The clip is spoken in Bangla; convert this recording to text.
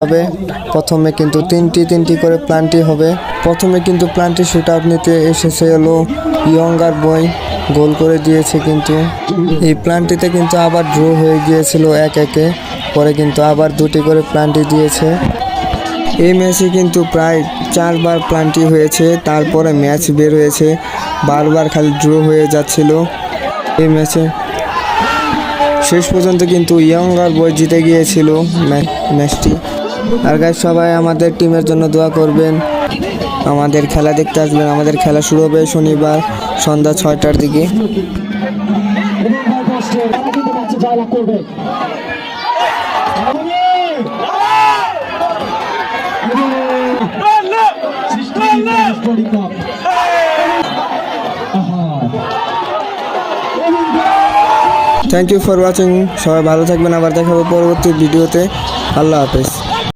হবে। প্রথমে কিন্তু তিনটি করে প্লান্টি হবে। প্রথমে কিন্তু প্লান্টি শুট আউট নিতে এসেছে হলো ইয়ঙ্গার বয়, গোল করে দিয়েছে। কিন্তু এই প্লান্টিতে কিন্তু আবার ড্র হয়ে গিয়েছিল 1-1, পরে কিন্তু আবার 2টি করে প্লান্টি দিয়েছে। এই ম্যাচে কিন্তু প্রায় 4 বার প্লান্টি হয়েছে, তারপরে ম্যাচ বের হয়েছে, বারবার খালি ড্র হয়ে যাচ্ছিল। এই ম্যাচে শেষ পর্যন্ত কিন্তু ইয়ঙ্গার বয় জিতে গিয়েছিল ম্যাচটি। আর গাইস, সবাই আমাদের টিমের জন্য দোয়া করবেন, আমাদের খেলা দেখতে আসবেন। আমাদের খেলা শুরু হবে শনিবার সন্ধ্যা 6টার দিকে। Thank you for watching. সবাই ভালো থাকবেন, আবার দেখা হবে পরবর্তী ভিডিওতে। আল্লাহ হাফেজ।